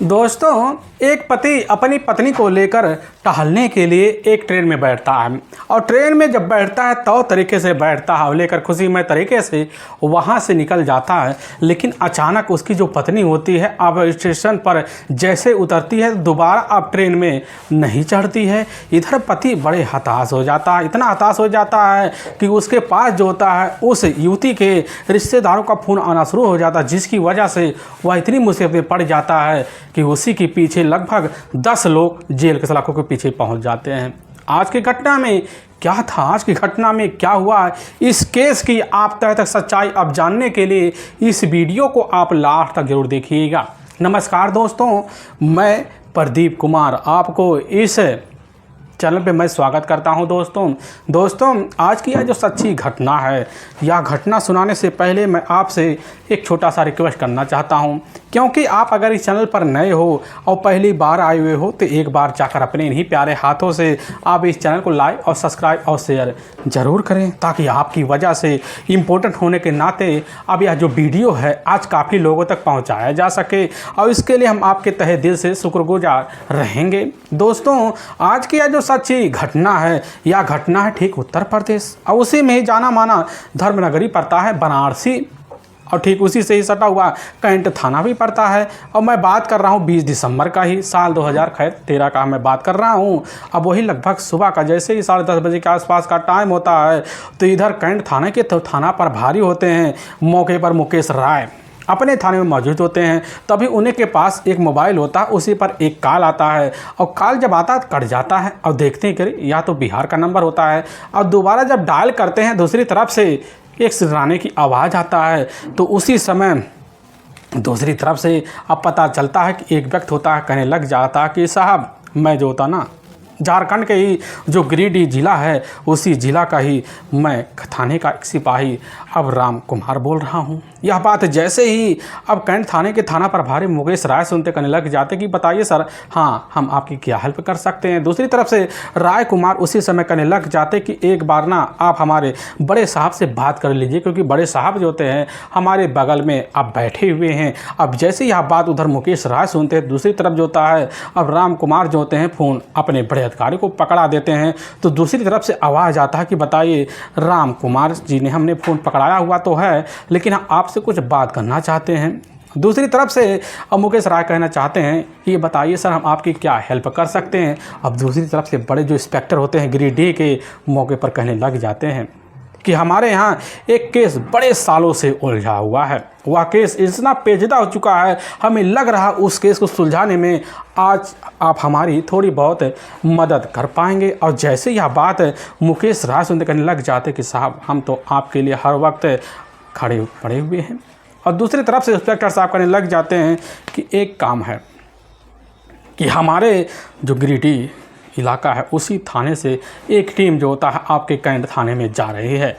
दोस्तों, एक पति अपनी पत्नी को लेकर टहलने के लिए एक ट्रेन में बैठता है और ट्रेन में जब बैठता है तो तरीके से बैठता है और लेकर खुशीमय तरीके से वहाँ से निकल जाता है। लेकिन अचानक उसकी जो पत्नी होती है अब स्टेशन पर जैसे उतरती है दोबारा अब ट्रेन में नहीं चढ़ती है। इधर पति बड़े हताश हो जाता है, इतना हताश हो जाता है कि उसके पास जो होता है उस युवती के रिश्तेदारों का फ़ोन आना शुरू हो जाता है, जिसकी वजह से वह इतनी मुसीबत में पड़ जाता है कि उसी के पीछे लगभग 10 लोग जेल के सलाखों के पीछे पहुंच जाते हैं। आज की घटना में क्या था, आज की घटना में क्या हुआ, इस केस की आप तह तक सच्चाई अब जानने के लिए इस वीडियो को आप लास्ट तक जरूर देखिएगा। नमस्कार दोस्तों, मैं प्रदीप कुमार आपको इस चैनल पे मैं स्वागत करता हूं। दोस्तों आज की यह जो सच्ची घटना है, यह घटना सुनाने से पहले मैं आपसे एक छोटा सा रिक्वेस्ट करना चाहता हूं, क्योंकि आप अगर इस चैनल पर नए हो और पहली बार आए हुए हो तो एक बार जाकर अपने इन्हीं प्यारे हाथों से आप इस चैनल को लाइक और सब्सक्राइब और शेयर ज़रूर करें, ताकि आपकी वजह से इम्पोर्टेंट होने के नाते अब यह जो वीडियो है आज काफ़ी लोगों तक पहुँचाया जा सके, और इसके लिए हम आपके तहे दिल से शुक्रगुजार रहेंगे। दोस्तों, आज की यह जो सच्ची घटना है, यह घटना है ठीक उत्तर प्रदेश और उसी में ही जाना माना धर्मनगरी पड़ता है बनारसी, और ठीक उसी से ही सटा हुआ कैंट थाना भी पड़ता है। और मैं बात कर रहा हूँ 20 दिसंबर का ही साल 2013 का मैं बात कर रहा हूँ। अब वही लगभग सुबह का जैसे ही 10:30 बजे के आसपास का टाइम होता है तो इधर कैंट थाने के तो थाना पर भारी होते हैं। मौके पर मुकेश राय अपने थाने में मौजूद होते हैं। तभी उन्हीं के पास एक मोबाइल होता है, उसी पर एक कॉल आता है और कॉल जब आता है कट जाता है और देखते हैं कि या तो बिहार का नंबर होता है, और दोबारा जब डायल करते हैं दूसरी तरफ से एक सिरराने की आवाज़ आता है। तो उसी समय दूसरी तरफ से अब पता चलता है कि एक व्यक्ति होता है, कहने लग जाता है कि साहब मैं जो होता ना झारखंड के ही जो गिरिडीह जिला है उसी जिला का ही मैं थाने का एक सिपाही अब राम कुमार बोल रहा हूँ। यह बात जैसे ही अब कैंट थाने के थाना प्रभारी मुकेश राय सुनते कहने लग जाते कि बताइए सर, हाँ हम आपकी क्या हेल्प कर सकते हैं। दूसरी तरफ से राय कुमार उसी समय कहने लग जाते कि एक बार ना आप हमारे बड़े साहब से बात कर लीजिए, क्योंकि बड़े साहब जो होते हैं हमारे बगल में अब बैठे हुए हैं। अब जैसे ही यह बात उधर मुकेश राय सुनते हैं, दूसरी तरफ जो होता है अब राम कुमार जो होते हैं फ़ोन अपने बड़े अधिकारी को पकड़ा देते हैं। तो दूसरी तरफ से आवाज़ आता है कि बताइए राम कुमार जी ने हमने फ़ोन पकड़ाया हुआ तो है, लेकिन आपसे कुछ बात करना चाहते हैं। दूसरी तरफ से अब मुकेश राय कहना चाहते हैं कि ये बताइए सर हम आपकी क्या हेल्प कर सकते हैं। अब दूसरी तरफ से बड़े जो इंस्पेक्टर होते हैं गिरिडीह के मौके पर कहने लग जाते हैं कि हमारे यहाँ एक केस बड़े सालों से उलझा हुआ है, वह केस इतना पेचीदा हो चुका है, हमें लग रहा उस केस को सुलझाने में आज आप हमारी थोड़ी बहुत मदद कर पाएंगे। और जैसे यह बात मुकेश राय सुनते कहने लग जाते कि साहब हम तो आपके लिए हर वक्त खड़े पड़े हुए हैं। और दूसरी तरफ से इंस्पेक्टर साहब कहने लग जाते हैं कि एक काम है कि हमारे जो गिरिडीह इलाका है उसी थाने से एक टीम जो होता है आपके कैंट थाने में जा रही है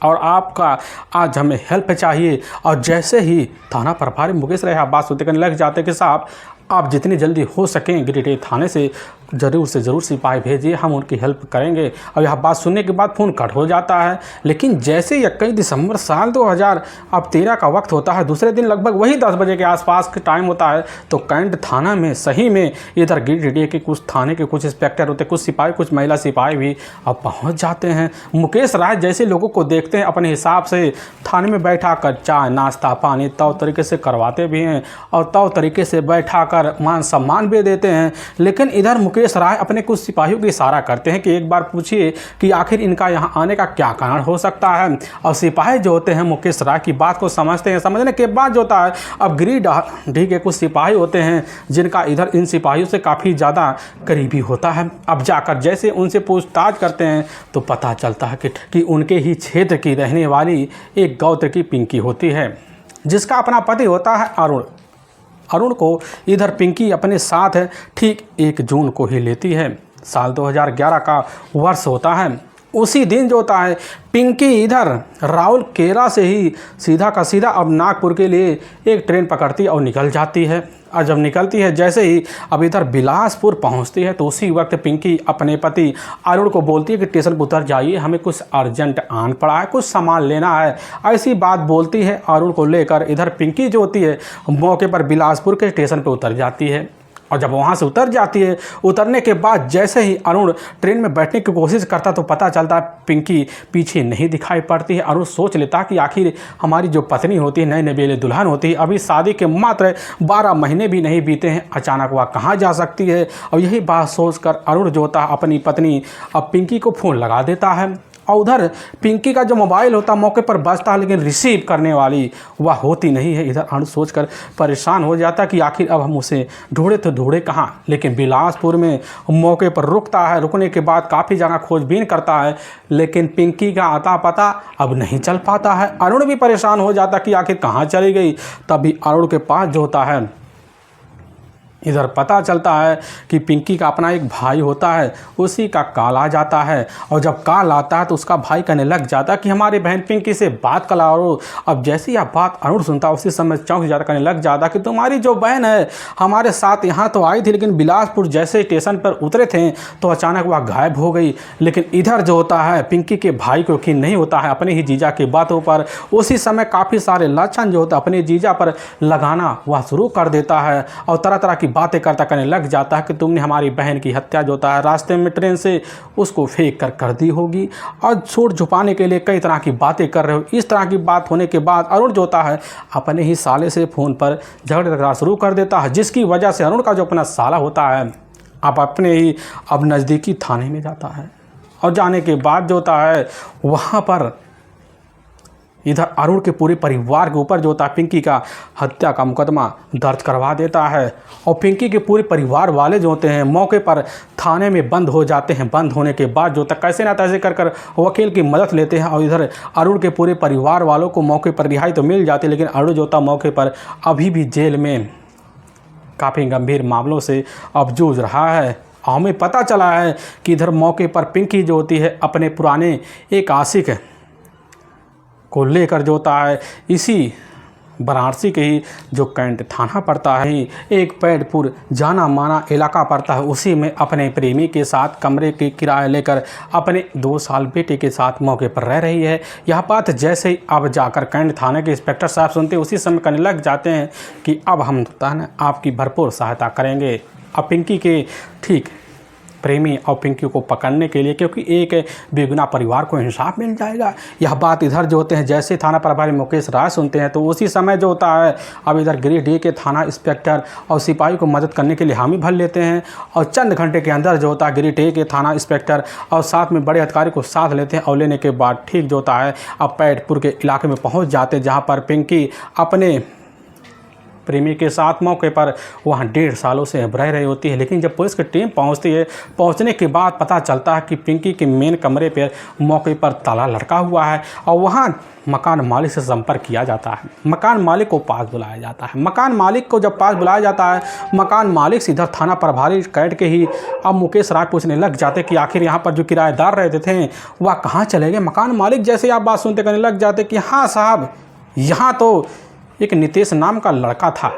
और आपका आज हमें हेल्प चाहिए। और जैसे ही थाना प्रभारी मुकेश राय बात सुनते कहने लग जाते कि साहब आप जितनी जल्दी हो सकें गिरिडीह थाने से ज़रूर से ज़रूर सिपाही भेजिए, हम उनकी हेल्प करेंगे। और यह बात सुनने के बाद फ़ोन कट हो जाता है। लेकिन जैसे 21 दिसंबर साल 2013 का वक्त होता है, दूसरे दिन लगभग वही 10 बजे के आसपास का टाइम होता है, तो कैंट थाना में सही में इधर गिरिडीह के कुछ थाने के कुछ इंस्पेक्टर होते, कुछ सिपाही, कुछ महिला सिपाही भी अब पहुँच जाते हैं। मुकेश राय जैसे लोगों को देखते हैं अपने हिसाब से थाने में बैठा कर चाय नाश्ता पानी तव तरीके से करवाते भी हैं और तव तरीके से बैठा कर मान सम्मान भी देते हैं। लेकिन इधर मुकेश राय अपने कुछ सिपाहियों को इशारा करते हैं कि एक बार पूछिए कि आखिर इनका यहाँ आने का क्या कारण हो सकता है। और सिपाही जो होते हैं मुकेश राय की बात को समझते हैं। समझने के बाद जो होता है अब गिरिडीह के कुछ सिपाही होते हैं जिनका इधर इन सिपाहियों से काफ़ी ज़्यादा करीबी होता है। अब जाकर जैसे उनसे पूछताछ करते हैं तो पता चलता है कि उनके ही क्षेत्र की रहने वाली एक गोत्र की पिंकी होती है, जिसका अपना पति होता है अरुण को इधर पिंकी अपने साथ ठीक 1 जून को ही लेती है। साल 2011 का वर्ष होता है उसी दिन जो होता है पिंकी इधर राउरकेला से ही सीधा का सीधा अब नागपुर के लिए एक ट्रेन पकड़ती है और निकल जाती है। और जब निकलती है जैसे ही अब इधर बिलासपुर पहुंचती है तो उसी वक्त पिंकी अपने पति अरुण को बोलती है कि स्टेशन पर उतर जाइए, हमें कुछ अर्जेंट आन पड़ा है, कुछ सामान लेना है। ऐसी बात बोलती है अरुण को लेकर इधर पिंकी जो होती है मौके पर बिलासपुर के स्टेशन पर उतर जाती है। और जब वहाँ से उतर जाती है, उतरने के बाद जैसे ही अरुण ट्रेन में बैठने की कोशिश करता तो पता चलता है पिंकी पीछे नहीं दिखाई पड़ती है। अरुण सोच लेता कि आखिर हमारी जो पत्नी होती है, नए नवेली दुल्हन होती है, अभी शादी के मात्र 12 महीने भी नहीं बीते हैं, अचानक वह कहाँ जा सकती है। और यही बात सोचकर अरुण जो होता है अपनी पत्नी अब पिंकी को फ़ोन लगा देता है। और उधर पिंकी का जो मोबाइल होता मौके पर बजता है लेकिन रिसीव करने वाली वह होती नहीं है। इधर अरुण सोचकर परेशान हो जाता कि आखिर अब हम उसे ढूंढे तो ढूंढे कहाँ। लेकिन बिलासपुर में मौके पर रुकता है, रुकने के बाद काफ़ी जगह खोजबीन करता है लेकिन पिंकी का अता पता अब नहीं चल पाता है। अरुण भी परेशान हो जाता कि आखिर कहाँ चली गई। तभी अरुण के पास जो होता है इधर पता चलता है कि पिंकी का अपना एक भाई होता है, उसी का कॉल आ जाता है। और जब कॉल आता है तो उसका भाई कहने लग जाता है कि हमारी बहन पिंकी से बात कराओ। अब जैसी यह बात अरुण सुनता उसी समय चौंक जाता, कहने लग जाता कि तुम्हारी जो बहन है हमारे साथ यहाँ तो आई थी लेकिन बिलासपुर जैसे स्टेशन पर उतरे थे तो अचानक वह गायब हो गई। लेकिन इधर जो होता है पिंकी के भाई को यकीन नहीं होता है अपने ही जीजा की बातों पर। उसी समय काफ़ी सारे लक्षण जो होता है अपने जीजा पर लगाना वह शुरू कर देता है और तरह तरह की बातें करता करने लग जाता है कि तुमने हमारी बहन की हत्या जो होता है रास्ते में ट्रेन से उसको फेंक कर दी होगी और छूट छुपाने के लिए कई तरह की बातें कर रहे हो। इस तरह की बात होने के बाद अरुण जो होता है अपने ही साले से फ़ोन पर झगड़ा शुरू कर देता है, जिसकी वजह से अरुण का जो अपना साला होता है अपने ही अब नज़दीकी थाने में जाता है। और जाने के बाद जो होता है वहाँ पर इधर अरुण के पूरे परिवार के ऊपर जो होता है पिंकी का हत्या का मुकदमा दर्ज करवा देता है। और पिंकी के पूरे परिवार वाले जो होते हैं मौके पर थाने में बंद हो जाते हैं। बंद होने के बाद जो तक कैसे ना तैसे कर वकील की मदद लेते हैं और इधर अरुण के पूरे परिवार वालों को मौके पर रिहाई तो मिल जाती है लेकिन अरुण जो होता मौके पर अभी भी जेल में काफ़ी गंभीर मामलों से अब जूझ रहा है। हमें पता चला है कि इधर मौके पर पिंकी जो होती है अपने पुराने एक आशिक को लेकर जो होता है इसी वाराणसी के ही जो कैंट थाना पड़ता है एक पैडपुर जाना माना इलाका पड़ता है, उसी में अपने प्रेमी के साथ कमरे के किराए लेकर अपने 2 साल बेटे के साथ मौके पर रह रही है। यह बात जैसे ही अब जाकर कैंट थाने के इंस्पेक्टर साहब सुनते उसी समय कहने लग जाते हैं कि अब हम आपकी भरपूर सहायता करेंगे अब पिंकी के ठीक प्रेमी और पिंकी को पकड़ने के लिए, क्योंकि एक बेगुनाह परिवार को इंसाफ मिल जाएगा। यह बात इधर जो होते हैं जैसे थाना प्रभारी मुकेश राय सुनते हैं तो उसी समय जो होता है अब इधर गिरिडीह के थाना इंस्पेक्टर और सिपाही को मदद करने के लिए हामी भर लेते हैं। और चंद घंटे के अंदर जो होता है गिरिडीह के थाना इंस्पेक्टर और साथ में बड़े अधिकारी को साथ लेते हैं और लेने के बाद ठीक जो होता है अब पैडपुर के इलाके में पहुँच जाते हैं जहाँ पर पिंकी अपने प्रेमी के साथ मौके पर वहाँ 1.5 सालों से रह रही होती है। लेकिन जब पुलिस की टीम पहुँचती है, पहुँचने के बाद पता चलता है कि पिंकी के मेन कमरे पर मौके पर ताला लटका हुआ है और वहाँ मकान मालिक से संपर्क किया जाता है। मकान मालिक को पास बुलाया जाता है। मकान मालिक को जब पास बुलाया जाता है, मकान मालिक सीधा थाना प्रभारी कैंट के ही अब मुकेश राय पूछने लग जाते कि आखिर यहाँ पर जो किराएदार रहते थे वह कहाँ चले गए। मकान मालिक जैसे आप बात सुनते कहने लग जाते कि हाँ साहब, यहाँ तो एक नितेश नाम का लड़का था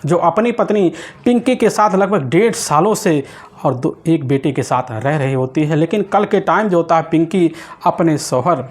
जो अपनी पत्नी पिंकी के साथ लगभग 1.5 सालों से और एक बेटे के साथ रह रही होती है। लेकिन कल के टाइम जो होता है पिंकी अपने शौहर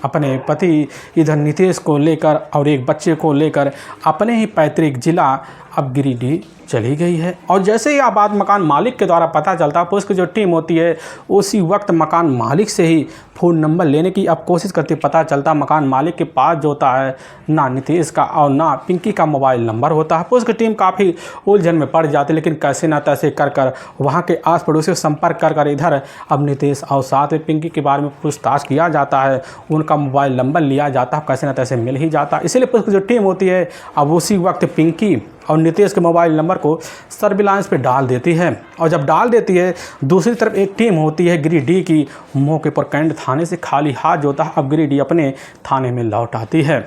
अपने पति इधर नितेश को लेकर और एक बच्चे को लेकर अपने ही पैतृक जिला अब गिरिडीह चली गई है। और जैसे ही यह बात मकान मालिक के द्वारा पता चलता है, पुलिस की जो टीम होती है उसी वक्त मकान मालिक से ही फ़ोन नंबर लेने की अब कोशिश करती। पता चलता मकान मालिक के पास जो होता है ना नितेश का और ना पिंकी का मोबाइल नंबर होता है। पुलिस की टीम काफ़ी उलझन में पड़ जाती, लेकिन कैसे ना तैसे कर वहाँ के आस पड़ोसी से संपर्क कर इधर अब नितेश और साथ में पिंकी के बारे में पूछताछ किया जाता है। उनका मोबाइल नंबर लिया जाता है, कैसे ना तैसे मिल ही जाता है। इसीलिए पुलिस की जो टीम होती है अब उसी वक्त पिंकी और नितेश के मोबाइल नंबर को सर्विलांस पे डाल देती है। और जब डाल देती है, दूसरी तरफ एक टीम होती है गिरिडीह की मौके पर कैंट थाने से खाली हाथ जो होता है अब गिरिडीह अपने थाने में लौट आती है।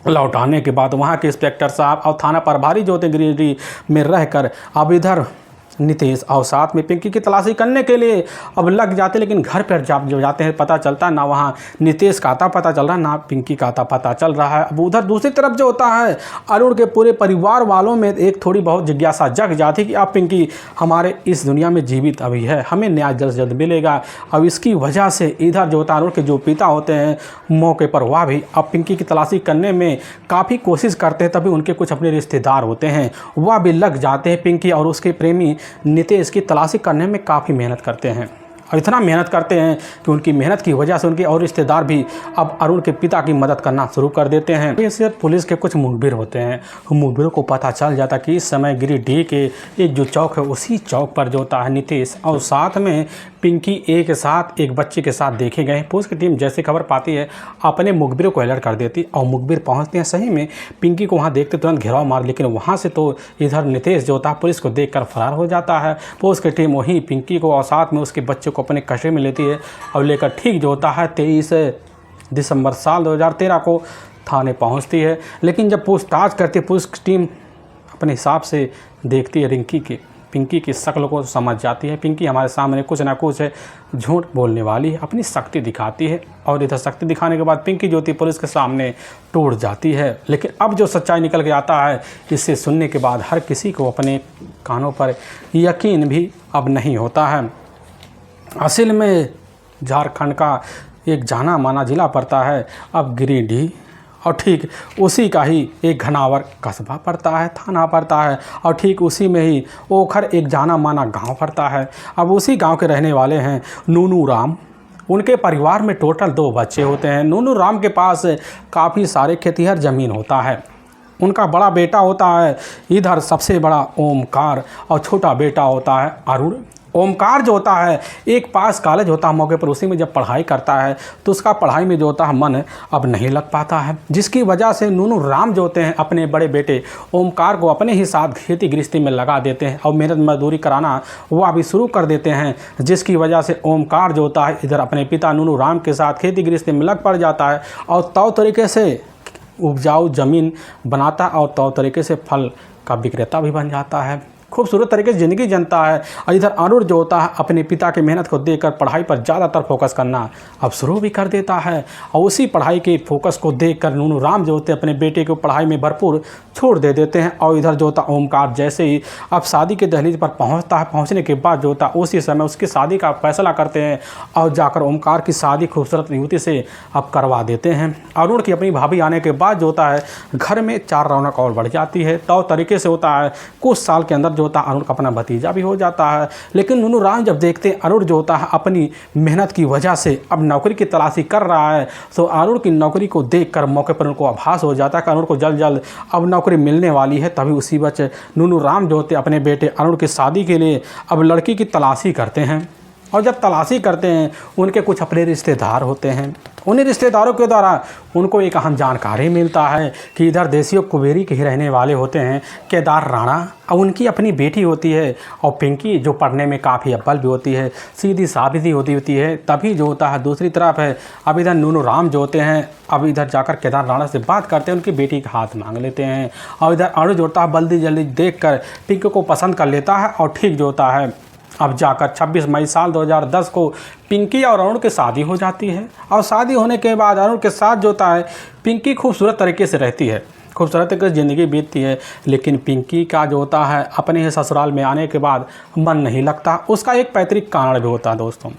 लौट आने के बाद वहाँ के इंस्पेक्टर साहब और थाना प्रभारी जो होते हैं गिरिडीह में रहकर अब इधर नितेश और साथ में पिंकी की तलाशी करने के लिए अब लग जाते, लेकिन घर पर जब जाते हैं पता चलता ना वहाँ नितेश का आता पता चल रहा ना पिंकी का आता पता चल रहा है। अब उधर दूसरी तरफ जो होता है अरुण के पूरे परिवार वालों में एक थोड़ी बहुत जिज्ञासा जग जाती कि अब पिंकी हमारे इस दुनिया में जीवित अभी है, हमें न्याय जल्द से जल्द मिलेगा। अब इसकी वजह से इधर जो होता है अरुण के जो पिता होते हैं मौके पर वह भी अब पिंकी की तलाशी करने में काफ़ी कोशिश करते हैं। तभी उनके कुछ अपने रिश्तेदार होते हैं वह भी लग जाते हैं पिंकी और उसके प्रेमी नितेश की तलाशी करने में काफ़ी मेहनत करते हैं और इतना मेहनत करते हैं कि उनकी मेहनत की वजह से उनके और रिश्तेदार भी अब अरुण के पिता की मदद करना शुरू कर देते हैं। इससे पुलिस के कुछ मुखबिर होते हैं, मुखबिरों को पता चल जाता कि इस समय गिरिडीह के एक जो चौक है उसी चौक पर जो होता है नितेश और साथ में पिंकी एक साथ एक बच्चे के साथ देखे गए। पुलिस की टीम जैसे खबर पाती है अपने मुखबिरों को अलर्ट कर देती और मुखबिर पहुंचते हैं। सही में पिंकी को वहां देखते तुरंत घेराव मार, लेकिन वहां से तो इधर नितेश जो होता है पुलिस को देखकर फरार हो जाता है। पुलिस की टीम वहीं पिंकी को और साथ में उसके बच्चे को अपने कस्टडी में लेती है और लेकर ठीक जो होता है 23 दिसंबर साल 2013 को थाने पहुँचती है। लेकिन जब पूछताछ करती पुलिस की टीम अपने हिसाब से देखती है पिंकी की शक्ल को समझ जाती है। पिंकी हमारे सामने कुछ ना कुछ झूठ बोलने वाली है, अपनी शक्ति दिखाती है और इधर शक्ति दिखाने के बाद पिंकी जो होती है पुलिस के सामने टूट जाती है। लेकिन अब जो सच्चाई निकल के आता है इसे सुनने के बाद हर किसी को अपने कानों पर यकीन भी अब नहीं होता है। असल में झारखंड का एक जाना माना ज़िला पड़ता है अब गिरिडीह और ठीक उसी का ही एक घनावर कस्बा पड़ता है, थाना पड़ता है और ठीक उसी में ही ओखर एक जाना माना गांव पड़ता है। अब उसी गांव के रहने वाले हैं नूनू राम। उनके परिवार में टोटल 2 बच्चे होते हैं। नूनू राम के पास काफ़ी सारे खेतिहर ज़मीन होता है। उनका बड़ा बेटा होता है इधर सबसे बड़ा ओमकार और छोटा बेटा होता है अरुण। ओमकार जो होता है एक पास कॉलेज होता है मौके पर, उसी में जब पढ़ाई करता है तो उसका पढ़ाई में जो होता है मन अब नहीं लग पाता है, जिसकी वजह से नूनू राम जो होते हैं अपने बड़े बेटे ओमकार को अपने ही साथ खेती गृहस्थी में लगा देते हैं और मेहनत मजदूरी कराना वह भी शुरू कर देते हैं। जिसकी वजह से ओमकार जो होता है इधर अपने पिता नूनू राम के साथ खेती गृहस्थी में लग पड़ जाता है और तौ तरीके से उपजाऊ ज़मीन बनाता है और तौ तरीके से फल का विक्रेता भी बन जाता है। खूबसूरत तरीके से ज़िंदगी जनता है। और इधर अरुण जो होता है अपने पिता की मेहनत को देखकर पढ़ाई पर ज़्यादातर फोकस करना अब शुरू भी कर देता है और उसी पढ़ाई के फोकस को देखकर नूनू राम जो होते हैं अपने बेटे को पढ़ाई में भरपूर छूट दे देते हैं। और इधर जो होता ओमकार जैसे ही अब शादी के दहलीज पर पहुंचता है, पहुंचने के बाद जो होता उसी समय उसकी शादी का फैसला करते हैं और जाकर ओमकार की शादी खूबसूरत युवती से अब करवा देते हैं। अरुण की अपनी भाभी आने के बाद जो होता है घर में 4 रौनक और बढ़ जाती है। तो तरीके से होता है कुछ साल के अंदर जो होता है अरुण का अपना भतीजा भी हो जाता है। लेकिन नूनू राम जब देखते हैं अरुण जो होता है अपनी मेहनत की वजह से अब नौकरी की तलाशी कर रहा है तो अरुण की नौकरी को देखकर मौके पर उनको आभास हो जाता है कि अरुण को जल्द जल्द अब नौकरी मिलने वाली है। तभी उसी बच्चे नूनू राम जो होते हैं अपने बेटे अरुण की शादी के लिए अब लड़की की तलाशी करते हैं। और जब तलाशी करते हैं उनके कुछ अपने रिश्तेदार होते हैं। उन्हीं रिश्तेदारों के द्वारा उनको एक अहम जानकारी मिलता है कि इधर देसियों कुबेरी के ही रहने वाले होते हैं केदार राणा और उनकी अपनी बेटी होती है और पिंकी जो पढ़ने में काफ़ी अव्वल भी होती है, सीधी साबिती होती है। तभी जो होता है दूसरी तरफ है अब इधर नूनू राम जो होते हैं अब इधर जाकर केदार राणा से बात करते हैं, उनकी बेटी का हाथ मांग लेते हैं। और इधर अरुण जो होता है जल्दी जल्दी देख कर पिंकी को पसंद कर लेता है और ठीक जो होता है अब जाकर 26 मई साल 2010 को पिंकी और अरुण की शादी हो जाती है। और शादी होने के बाद अरुण के साथ जो होता है पिंकी खूबसूरत तरीके से रहती है, खूबसूरत तरीके से ज़िंदगी बीतती है। लेकिन पिंकी का जो होता है अपने ही ससुराल में आने के बाद मन नहीं लगता। उसका एक पैतृक कारण भी होता है दोस्तों,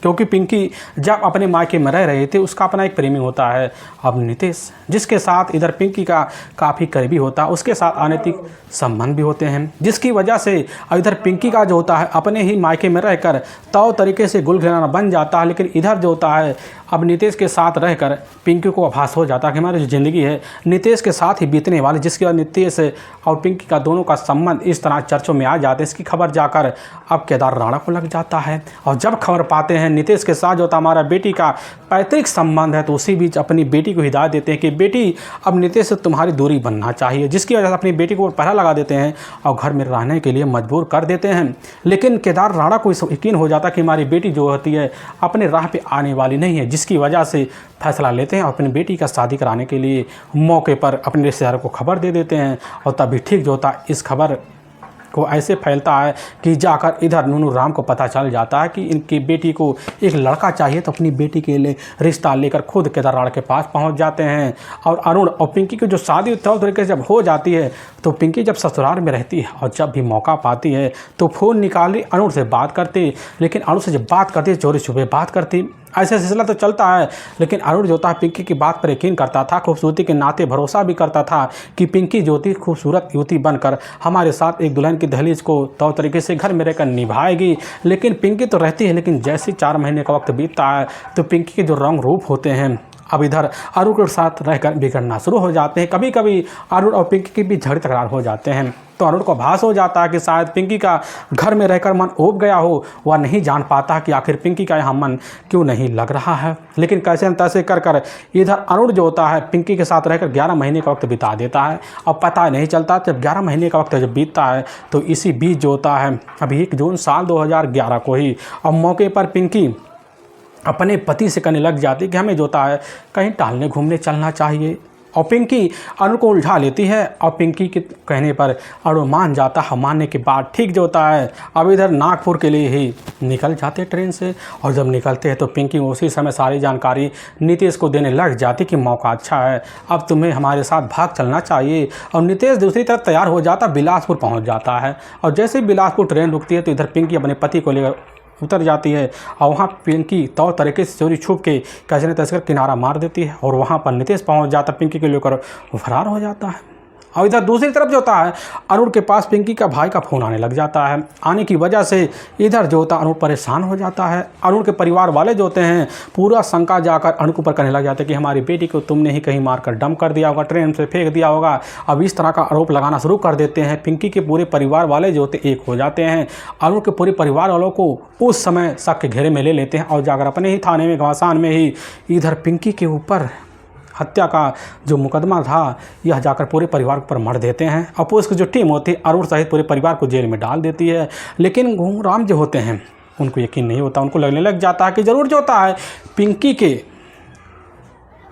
क्योंकि पिंकी जब अपने मायके में रह रहे थे उसका अपना एक प्रेमी होता है अब नितेश, जिसके साथ इधर पिंकी का काफ़ी करीबी होता है, उसके साथ अनैतिक संबंध भी होते हैं। जिसकी वजह से इधर पिंकी का जो होता है अपने ही मायके में रहकर तौ तरीके से गुल खिलाना बन जाता है। लेकिन इधर जो होता है अब नितेश के साथ रहकर पिंकी को आभास हो जाता है कि हमारी जो ज़िंदगी है नितेश के साथ ही बीतने वाली, जिसके बाद नितेश और पिंकी का दोनों का संबंध इस तरह चर्चों में आ जाते हैं। इसकी खबर जाकर अब केदार राणा को लग जाता है और जब खबर पाते हैं नितेश के साथ जो होता हमारा बेटी का पैतृक संबंध है तो उसी बीच अपनी बेटी को हिदायत देते हैं कि बेटी अब नितेश से तुम्हारी दूरी बनना चाहिए। जिसकी वजह से अपनी बेटी को पहरा लगा देते हैं और घर में रहने के लिए मजबूर कर देते हैं। लेकिन केदार राणा को यकीन हो जाता है कि हमारी बेटी जो होती है अपने राह पे आने वाली नहीं है, जिसकी वजह से फैसला लेते हैं और अपनी बेटी का शादी कराने के लिए मौके पर अपने रिश्तेदारों को खबर दे देते हैं। और तभी ठीक जो होता है इस खबर को ऐसे फैलता है कि जाकर इधर नूनू राम को पता चल जाता है कि इनकी बेटी को एक लड़का चाहिए। तो अपनी बेटी के लिए रिश्ता लेकर खुद केदार के पास पहुंच जाते हैं। और अरुण और पिंकी की जो शादी तौर तरीके से जब हो जाती है तो पिंकी जब ससुराल में रहती है और जब भी मौका पाती है तो फ़ोन निकाली अरुण से बात करती, लेकिन अरुण से जब बात करती चोरी छुपे बात करती। ऐसा सिलसिला तो चलता है, लेकिन अरुण जो था पिंकी की बात पर यकीन करता था, खूबसूरती के नाते भरोसा भी करता था कि पिंकी जो थी खूबसूरत युवती बनकर हमारे साथ एक दुल्हन की दहलीज को तौर तरीके से घर में रहकर निभाएगी। लेकिन पिंकी तो रहती है, लेकिन जैसे 4 महीने का वक्त बीतता है तो पिंकी के जो रंग रूप होते हैं अब इधर अरुण के साथ रहकर बिगड़ना शुरू हो जाते हैं। कभी कभी अरुण और पिंकी के बीच झगड़े तकरार हो जाते हैं तो अरुण को आभास हो जाता है कि शायद पिंकी का घर में रहकर मन ऊब गया हो। वह नहीं जान पाता कि आखिर पिंकी का यहाँ मन क्यों नहीं लग रहा है। लेकिन कैसे न तैसे कर कर इधर अरुण जो होता है पिंकी के साथ रहकर 11 महीने का वक्त बिता देता है और पता नहीं चलता। जब 11 महीने का वक्त जब बीतता है तो इसी बीच जो होता है अभी 1 जून साल 2011 को ही और मौके पर पिंकी अपने पति से कहने लग जाती कि हमें जो होता है कहीं टहलने घूमने चलना चाहिए। और पिंकी अरुण को उलझा लेती है और पिंकी के कहने पर अरुण मान जाता है। मानने के बाद ठीक जो होता है अब इधर नागपुर के लिए ही निकल जाते हैं ट्रेन से। और जब निकलते हैं तो पिंकी उसी समय सारी जानकारी नीतीश को देने लग जाती कि मौका अच्छा है, अब तुम्हें हमारे साथ भाग चलना चाहिए। और नीतीश दूसरी तरफ तैयार हो जाता, बिलासपुर पहुँच जाता है। और जैसे ही बिलासपुर ट्रेन रुकती है तो इधर पिंकी अपने पति को लेकर उतर जाती है और वहाँ पिंकी तौर तरीके से चोरी छुप के कैसे न तैसे किनारा मार देती है। और वहाँ पर नीतीश पहुँच जाता, पिंकी को लेकर फरार हो जाता है। और इधर दूसरी तरफ जो होता है अरुण के पास पिंकी का भाई का फ़ोन आने लग जाता है। आने की वजह से इधर जो होता है अरुण परेशान हो जाता है। अरुण के परिवार वाले जो होते हैं पूरा शंका जाकर अरुण के ऊपर करने लग जाते हैं कि हमारी बेटी को तुमने ही कहीं मारकर डंप कर दिया होगा, ट्रेन से फेंक दिया होगा। अब इस तरह का आरोप लगाना शुरू कर देते हैं। पिंकी के पूरे परिवार वाले जो होते एक हो जाते हैं। अरुण के पूरे परिवार वालों को उस समय शक के घेरे में ले लेते हैं और जाकर अपने ही थाने में घमासान में ही इधर पिंकी के ऊपर हत्या का जो मुकदमा था यह जाकर पूरे परिवार पर मर देते हैं। और पुलिस की जो टीम होती है अरुण सहित पूरे परिवार को जेल में डाल देती है। लेकिन घूंगराम जो होते हैं उनको यकीन नहीं होता, उनको लगने लग जाता है कि ज़रूर जो होता है पिंकी के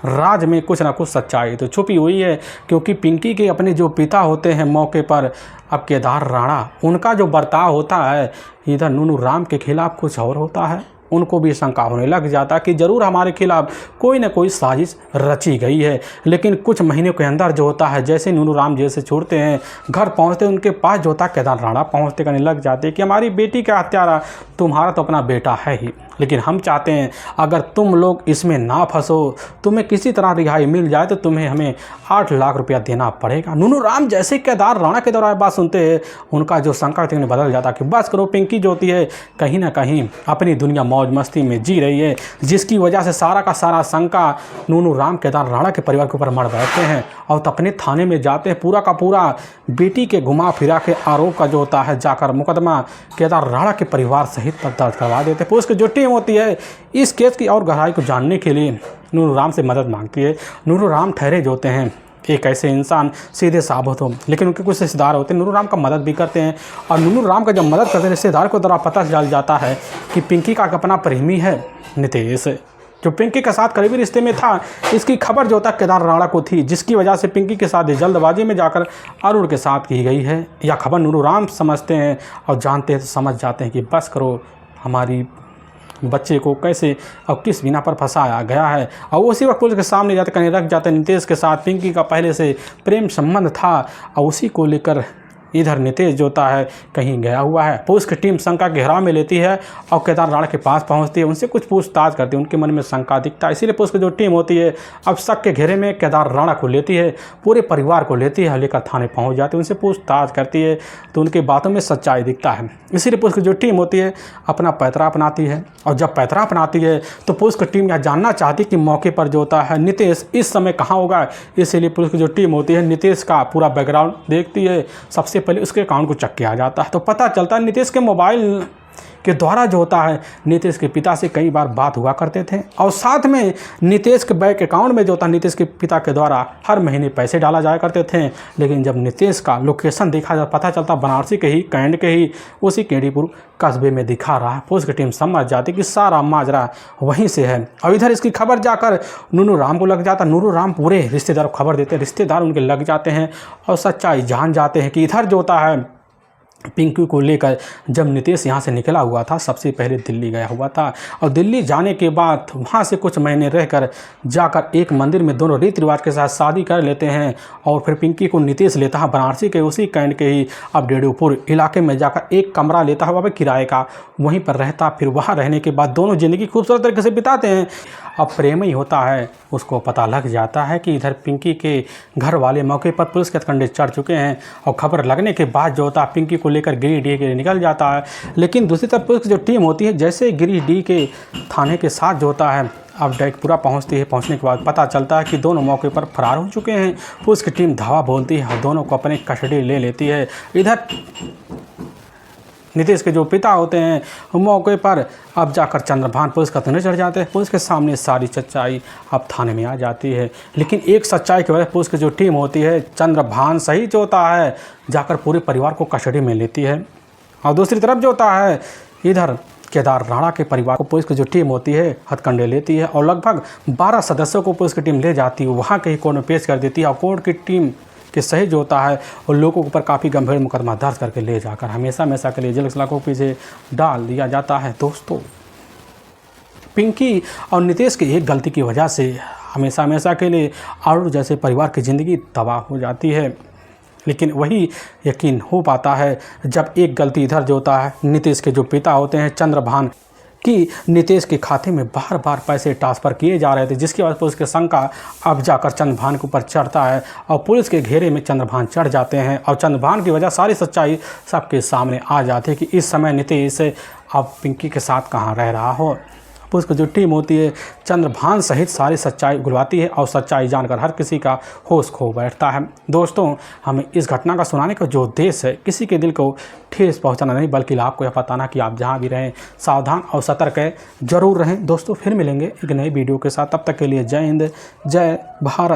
राज में कुछ ना कुछ सच्चाई तो छुपी हुई है। क्योंकि पिंकी के अपने जो पिता होते हैं मौके पर अब केदार राणा, उनका जो बर्ताव होता है इधर नूनू राम के खिलाफ कुछ और होता है। उनको भी शंका होने लग जाता कि ज़रूर हमारे खिलाफ कोई ना कोई साजिश रची गई है। लेकिन कुछ महीनों के अंदर जो होता है जैसे नूनू राम जेल से छूटते हैं घर पहुंचते उनके पास जो होता है केदार राणा पहुंचते कहने लग जाते कि हमारी बेटी का हत्यारा तुम्हारा तो अपना बेटा है ही, लेकिन हम चाहते हैं अगर तुम लोग इसमें ना फंसो, तुम्हें किसी तरह रिहाई मिल जाए तो तुम्हें हमें 8 लाख रुपया देना पड़ेगा। नूनू राम जैसे केदार राणा के दौरान बात सुनते हैं उनका जो शंका थी बदल जाता कि बस करो, पिंकी जो होती है कहीं ना कहीं अपनी दुनिया मौज मस्ती में जी रही है, जिसकी वजह से सारा का सारा शंका नूनू राम केदार राणा के परिवार के ऊपर मर बैठते हैं। और अपने थाने में जाते हैं, पूरा का पूरा बेटी के घुमा फिरा के आरोप का जो होता है जाकर मुकदमा केदार राणा के परिवार सहित पर दर्ज करवा देते हैं। पुलिस की जो टीम होती है इस केस की और गहराई को जानने के लिए नूनू राम से मदद मांगती है। नूनू राम ठहरे जो होते हैं एक ऐसे इंसान सीधे साबित हो, लेकिन उनके कुछ रिश्तेदार होते हैं नूनू राम का मदद भी करते हैं। और नूनू राम का जब मदद करते हैं रिश्तेदार को द्वारा पता चल जाता है कि पिंकी का अपना प्रेमी है नीतीश, जो पिंकी के साथ करीबी रिश्ते में था। इसकी खबर जो होता है केदार राणा को थी, जिसकी वजह से पिंकी के साथ जल्दबाजी में जाकर अरुण के साथ की गई है। यह खबर नूनू राम समझते हैं और जानते हैं तो समझ जाते हैं कि बस करो, हमारी बच्चे को कैसे और किस बिना पर फंसाया गया है। और उसी वक्त पुलिस के सामने जाते कहने लग जाते नीतीश के साथ पिंकी का पहले से प्रेम संबंध था और उसी को लेकर इधर नीतीश जो होता है कहीं गया हुआ है। पुलिस की टीम शंका के घेराव में लेती है और केदार राणा के पास पहुंचती है, उनसे कुछ पूछताछ करती है, उनके मन में शंका दिखता है। इसीलिए पुलिस की जो टीम होती है अब शक के घेरे में केदार राणा को लेती है, पूरे परिवार को लेती है, लेकर थाने पहुंच जाती है, उनसे पूछताछ करती है तो उनकी बातों में सच्चाई दिखता है। इसीलिए पुलिस की जो टीम होती है अपना पैतरा अपनाती है। और जब पैतरा अपनाती है तो पुलिस की टीम यह जानना चाहती है कि मौके पर जो होता है नीतीश इस समय कहाँ होगा। इसीलिए पुलिस की जो टीम होती है नीतीश का पूरा बैकग्राउंड देखती है। सबसे पहले उसके अकाउंट को चेक किया जाता है तो पता चलता है नीतीश के मोबाइल के द्वारा जो होता है नीतीश के पिता से कई बार बात हुआ करते थे। और साथ में नीतीश के बैंक अकाउंट में जो होता है नीतीश के पिता के द्वारा हर महीने पैसे डाला जाया करते थे। लेकिन जब नीतीश का लोकेशन देखा जाता पता चलता बनारसी के ही कैंट के ही उसी केडीपुर कस्बे में दिखा रहा है। पुलिस की टीम समझ जाती कि सारा माजरा वहीं से है। और इधर इसकी खबर जाकर नूनू राम को लग जाता। नूनू राम पूरे रिश्तेदारों को खबर देते हैं, रिश्तेदार उनके लग जाते हैं और सच्चाई जान जाते हैं कि इधर जो होता है पिंकी को लेकर जब नितेश यहाँ से निकला हुआ था, सबसे पहले दिल्ली गया हुआ था और दिल्ली जाने के बाद वहाँ से कुछ महीने रहकर जाकर एक मंदिर में दोनों रीति रिवाज के साथ शादी कर लेते हैं। और फिर पिंकी को नितेश लेता है बनारसी के उसी कैंट के ही अपडेडुपुर इलाके में जाकर एक कमरा लेता है वहाँ पर किराए का, वहीं पर रहता। फिर वहाँ रहने के बाद दोनों ज़िंदगी खूबसूरत तरीके से बिताते हैं। अब प्रेम ही होता है, उसको पता लग जाता है कि इधर पिंकी के घर वाले मौके पर पुलिस के हथकंडे चढ़ चुके हैं और खबर लगने के बाद जो होता है पिंकी को लेकर गिरिडीह के निकल जाता है। लेकिन दूसरी तरफ पुलिस की जो टीम होती है, जैसे गिरिडीह के थाने के साथ जो होता है अब पूरा पहुंचती है। पहुंचने के बाद पता चलता है कि दोनों मौके पर फरार हो चुके हैं। पुलिस की टीम धावा बोलती है और दोनों को अपने कस्टडी ले लेती है। इधर नितेश के जो पिता होते हैं मौके पर अब जाकर चंद्रभान पुलिस का थाने चढ़ जाते हैं। पुलिस के सामने सारी सच्चाई अब थाने में आ जाती है। लेकिन एक सच्चाई की वजह पुलिस की जो टीम होती है, चंद्रभान सही जो होता है जाकर पूरे परिवार को कस्टडी में लेती है। और दूसरी तरफ जो होता है इधर केदार राणा के परिवार को पुलिस की जो टीम होती है हथकंडे लेती है और लगभग 12 सदस्यों को पुलिस की टीम ले जाती है, वहाँ के ही कोर्ट में पेश कर देती है। और कोर्ट की टीम के सही जो होता है और लोगों के ऊपर काफ़ी गंभीर मुकदमा दर्ज करके ले जाकर हमेशा के लिए जेल की सलाखों के पीछे डाल दिया जाता है। दोस्तों, पिंकी और नितेश की एक गलती की वजह से हमेशा के लिए और जैसे परिवार की ज़िंदगी तबाह हो जाती है। लेकिन वही यकीन हो पाता है जब एक गलती इधर जो होता है नितेश के जो पिता होते हैं चंद्रभान कि नितेश के खाते में बार बार पैसे ट्रांसफ़र किए जा रहे थे, जिसकी वजह से पुलिस के शंका अब जाकर चंद्रभान के ऊपर चढ़ता है और पुलिस के घेरे में चंद्रभान चढ़ जाते हैं। और चंद्रभान की वजह सारी सच्चाई सबके सामने आ जाती है कि इस समय नितेश अब पिंकी के साथ कहाँ रह रहा हो। पुलिस की जो टीम होती है चंद्रभान सहित सारी सच्चाई उगलवाती है और सच्चाई जानकर हर किसी का होश खो बैठता है। दोस्तों, हमें इस घटना का सुनाने का जो उद्देश्य है किसी के दिल को ठेस पहुंचाना नहीं, बल्कि आपको यह बताना कि आप जहां भी रहें सावधान और सतर्क जरूर रहें। दोस्तों, फिर मिलेंगे एक नई वीडियो के साथ, तब तक के लिए जय हिंद, जय भारत।